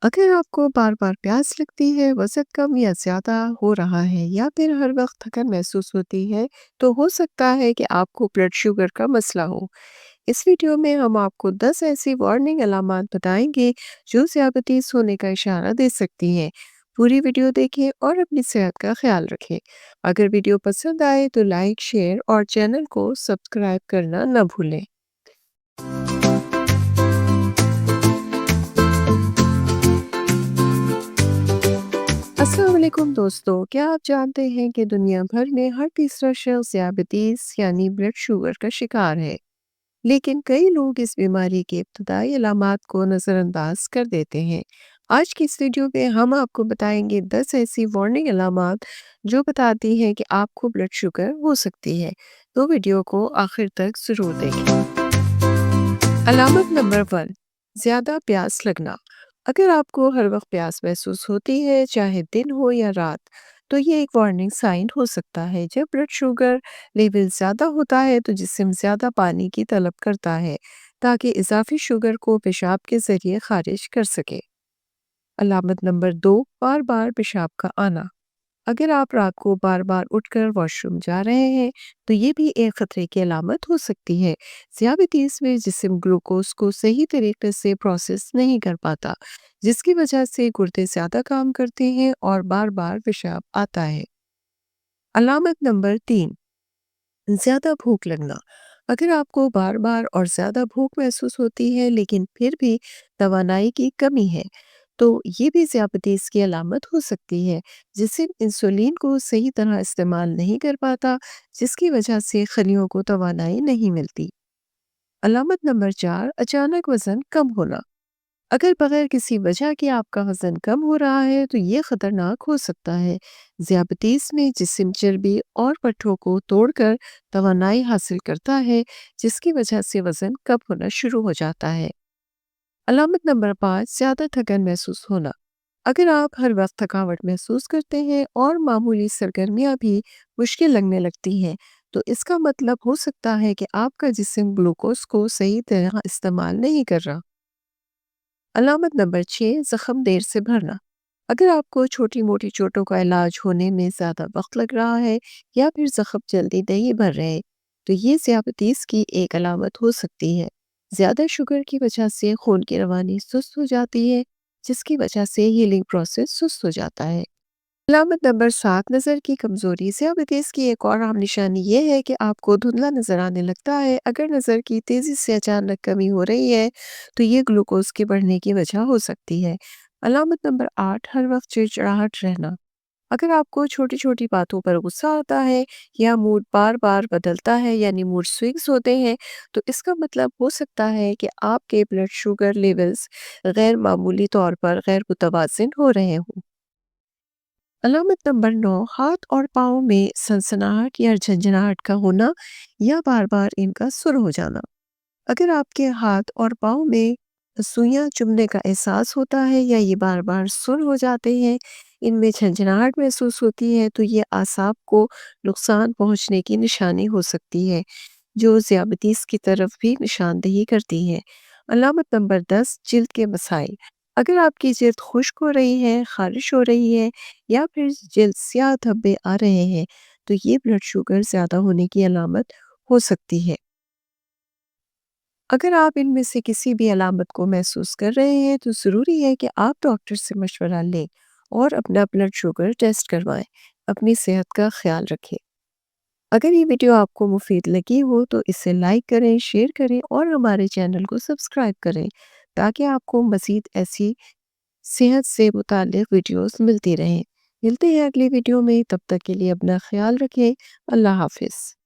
अगर आपको बार-बार प्यास लगती है, वज़न कम या ज़्यादा हो रहा है या फिर हर वक़्त थकन महसूस होती है, तो हो सकता है कि आपको ब्लड शुगर का मसला हो। इस वीडियो में हम आपको 10 ऐसी वार्निंग अलामात बताएँगे, जो ज़ियादतीस होने का इशारा दे सकती हैं। पूरी वीडियो देखें और अपनी सेहत का ख़्याल रखें। अगर वीडियो पसंद आए तो लाइक, शेयर और चैनल को सब्सक्राइब करना न भूलें। अस्सलाम वालेकुम दोस्तों, क्या आप जानते हैं कि दुनिया भर में हर तीसरा शख्स ज़ियादतीस यानी ब्लड शुगर का शिकार है। लेकिन कई लोग इस बीमारी के इब्तदाई अलामात को नज़रअंदाज कर देते हैं। आज की इस वीडियो में हम आपको बताएंगे 10 ऐसी वार्निंग अलामात जो बताती हैं कि आपको ब्लड शुगर हो सकती है। तो वीडियो को आखिर तक ज़रूर देखें। अलामत नंबर 1, ज़्यादा प्यास लगना। अगर आपको हर वक्त प्यास महसूस होती है, चाहे दिन हो या रात, तो ये एक वार्निंग साइन हो सकता है। जब ब्लड शुगर लेवल ज़्यादा होता है तो जिस्म ज़्यादा पानी की तलब करता है ताकि इजाफी शुगर को पेशाब के ज़रिए खारिज कर सके। अलामत नंबर 2, बार बार पेशाब का आना। अगर आप रात को बार-बार उठकर वॉशरूम जा रहे हैं, तो ये भी एक खतरे की अलामत हो सकती है। ज़ियादतीस में जिस्म ग्लूकोज को सही तरीके से प्रोसेस नहीं कर पाता, जिसकी वजह से गुर्दे ज़्यादा काम करते हैं और बार-बार पेशाब आता है। अलामत नंबर 3, ज़्यादा भूख लगना। अगर आपको बार-बार और ज़्यादा भूख महसूस होती है, लेकिन फिर भी तवानाई की कमी है, तो ये भी ज़ियादतीस की अलामत हो सकती है। जिसम इंसुलिन को सही तरह इस्तेमाल नहीं कर पाता, जिसकी वजह से खलियों को तवानाई नहीं मिलती। अलामत नंबर 4, अचानक वज़न कम होना। अगर बगैर किसी वजह के आपका वज़न कम हो रहा है, तो ये ख़तरनाक हो सकता है। ज़ियादतीस में जिस्म चर्बी और पट्ठों को तोड़कर तवानाई हासिल करता है, जिसकी वजह से वज़न कम होना शुरू हो जाता है। अलामत नंबर 5, ज़्यादा थकन महसूस होना। अगर आप हर वक्त थकावट महसूस करते हैं और मामूली सरगर्मियां भी मुश्किल लगने लगती हैं, तो इसका मतलब हो सकता है कि आपका जिस्म ग्लूकोज को सही तरह इस्तेमाल नहीं कर रहा। अलामत नंबर 6, जख्म देर से भरना। अगर आपको छोटी मोटी चोटों का इलाज होने में ज़्यादा वक्त लग रहा है या फिर जख्म जल्दी नहीं भर रहे, तो ये ज़ियादतीस की एक अलामत हो सकती है। ज़्यादा शुगर की वजह से खून की रवानी सुस्त हो जाती है, जिसकी वजह से हीलिंग प्रोसेस सुस्त हो जाता है। अलामत नंबर 7, नज़र की कमज़ोरी। ज़ियादतीस की एक और आम निशानी ये है कि आपको धुंधला नज़र आने लगता है। अगर नज़र की तेज़ी से अचानक कमी हो रही है, तो ये ग्लूकोज के बढ़ने की वजह हो सकती है। अलामत नंबर 8, हर वक्त चिड़चिड़ाहट रहना। अगर आपको छोटी-छोटी बातों पर गुस्सा आता है या मूड बार-बार बदलता है यानी मूड स्विंग्स होते हैं, तो इसका मतलब हो सकता है कि आपके ब्लड शुगर लेवल्स गैर मामूली तौर पर गैर मुतवाज़िन हो रहे हों। अलामत नंबर 9, हाथ और पाँव में सनसनाहट या झंझनाहट का होना या बार-बार इनका सुर हो जाना। अगर आपके हाथ और पाँव में सुइयां चुभने का एहसास होता है या ये बार-बार सुन हो जाते हैं, इनमें झंझनाहट महसूस होती है, तो ये आसाब को नुकसान पहुंचने की निशानी हो सकती है, जो ज़ियादतीस की तरफ भी निशानदेही करती है। अलामत नंबर 10, जिल्द के मसाइल। अगर आपकी जिल्द खुश्क हो रही है, खारिश हो रही है या फिर जिल्द स्याह धब्बे आ रहे हैं, तो ये ब्लड शुगर ज़्यादा होने की अलामत हो सकती है। अगर आप इनमें से किसी भी अलामत को महसूस कर रहे हैं, तो ज़रूरी है कि आप डॉक्टर से मशवरा लें और अपना ब्लड शुगर टेस्ट करवाएं। अपनी सेहत का ख्याल रखें। अगर ये वीडियो आपको मुफीद लगी हो तो इसे लाइक करें, शेयर करें और हमारे चैनल को सब्सक्राइब करें, ताकि आपको मज़ीद ऐसी सेहत से मुताल्लिक़ वीडियोस मिलती रहें। मिलते हैं अगली वीडियो में, तब तक के लिए अपना ख्याल रखें। अल्लाह हाफ़िज़।